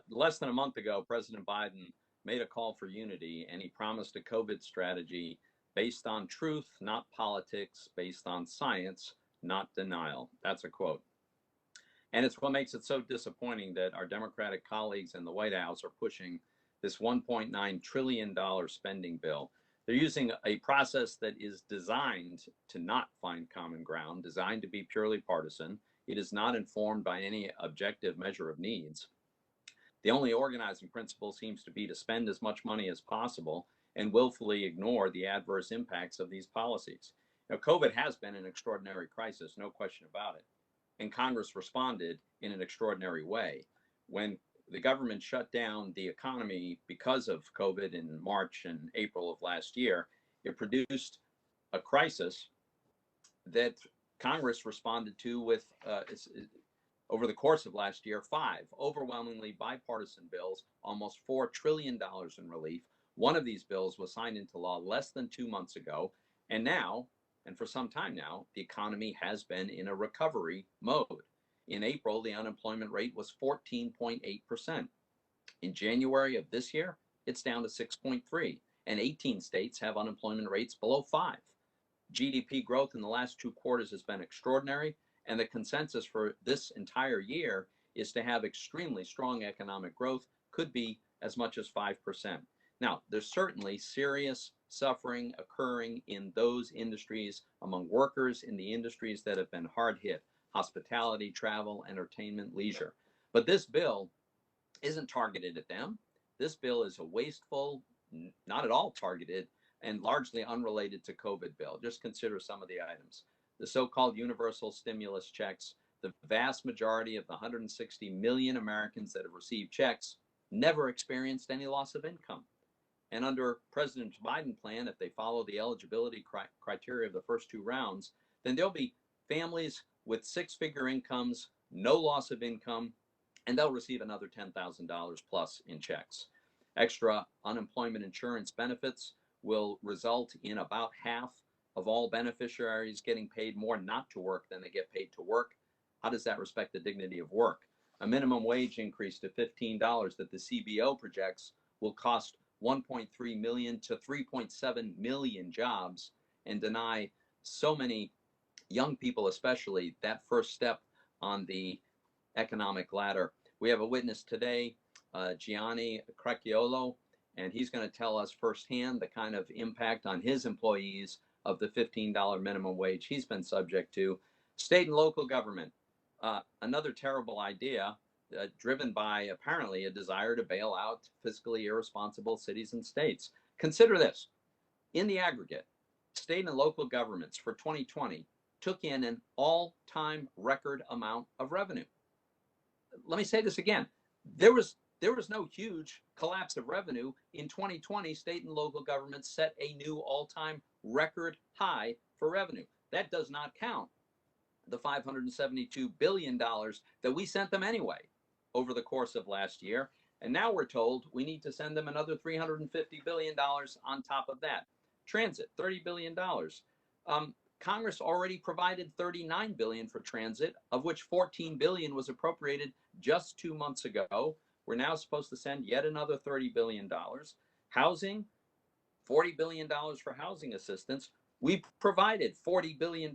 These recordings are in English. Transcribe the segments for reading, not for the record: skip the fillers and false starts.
Less than a month ago, President Biden made a call for unity, and he promised a COVID strategy based on truth, not politics, based on science, not denial. That's a quote. And it's what makes it so disappointing that our Democratic colleagues in the White House are pushing this $1.9 trillion spending bill. They're using a process that is designed to not find common ground, designed to be purely partisan. It is not informed by any objective measure of needs. The only organizing principle seems to be to spend as much money as possible and willfully ignore the adverse impacts of these policies. Now, COVID has been an extraordinary crisis, no question about it. And Congress responded in an extraordinary way. When the government shut down the economy because of COVID in March and April of last year, it produced a crisis that Congress responded to with, over the course of last year, 5 overwhelmingly bipartisan bills, almost $4 trillion in relief. One of these bills was signed into law less than 2 months ago. And now, and for some time now, the economy has been in a recovery mode. In April, the unemployment rate was 14.8%. In January of this year, it's down to 6.3%, and 18 states have unemployment rates below 5%. GDP growth in the last 2 quarters has been extraordinary, and the consensus for this entire year is to have extremely strong economic growth, could be as much as 5%. Now, there's certainly serious suffering occurring in those industries, among workers in the industries that have been hard hit: hospitality, travel, entertainment, leisure. But this bill isn't targeted at them. This bill is a wasteful, not at all targeted, and largely unrelated to COVID bill. Just consider some of the items. The so-called universal stimulus checks, the vast majority of the 160 million Americans that have received checks never experienced any loss of income. And under President Biden's plan, if they follow the eligibility criteria of the first 2 rounds, then there'll be families with 6-figure incomes, no loss of income, and they'll receive another $10,000 plus in checks. Extra unemployment insurance benefits will result in about half of all beneficiaries getting paid more not to work than they get paid to work. How does that respect the dignity of work? A minimum wage increase to $15 that the CBO projects will cost 1.3 million to 3.7 million jobs and deny so many young people, especially, that first step on the economic ladder. We have a witness today, Gianni Crecchiolo, and he's going to tell us firsthand the kind of impact on his employees of the $15 minimum wage he's been subject to. State and local government, another terrible idea, driven by apparently a desire to bail out fiscally irresponsible cities and states. Consider this: in the aggregate, state and local governments for 2020 took in an all-time record amount of revenue. Let me say this again. There was no huge collapse of revenue. In 2020, state and local governments set a new all-time record high for revenue. That does not count the $572 billion that we sent them anyway over the course of last year. And now we're told we need to send them another $350 billion on top of that. Transit, $30 billion. Congress already provided $39 billion for transit, of which $14 billion was appropriated just 2 months ago. We're now supposed to send yet another $30 billion. Housing, $40 billion for housing assistance. We provided $40 billion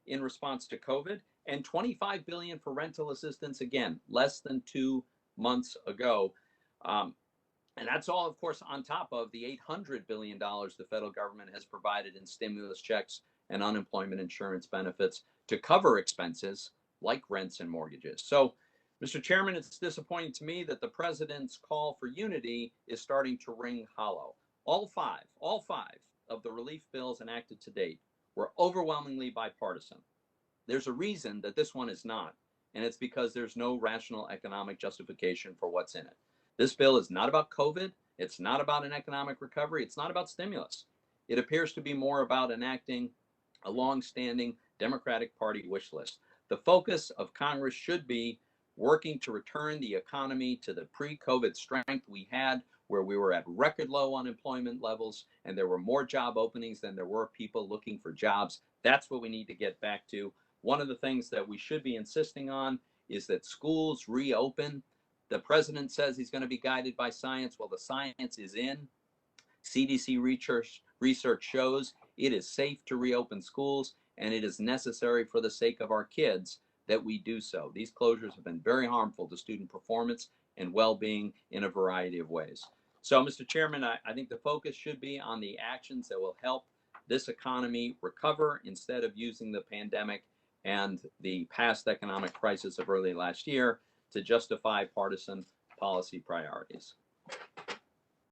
in response to COVID and $25 billion for rental assistance, again, less than 2 months ago. And that's all, of course, on top of the $800 billion the federal government has provided in stimulus checks and unemployment insurance benefits to cover expenses like rents and mortgages. So, Mr. Chairman, it's disappointing to me that the president's call for unity is starting to ring hollow. All five of the relief bills enacted to date were overwhelmingly bipartisan. There's a reason that this one is not, and it's because there's no rational economic justification for what's in it. This bill is not about COVID. It's not about an economic recovery. It's not about stimulus. It appears to be more about enacting a long-standing Democratic Party wish list. The focus of Congress should be working to return the economy to the pre-COVID strength we had, where we were at record low unemployment levels and there were more job openings than there were people looking for jobs. That's what we need to get back to. One of the things that we should be insisting on is that schools reopen The president says he's going to be guided by science. Well, the science is in. CDC research shows it is safe to reopen schools, and it is necessary for the sake of our kids that we do so. These closures have been very harmful to student performance and well-being in a variety of ways. So, Mr. Chairman, I think the focus should be on the actions that will help this economy recover instead of using the pandemic and the past economic crisis of early last year to justify partisan policy priorities.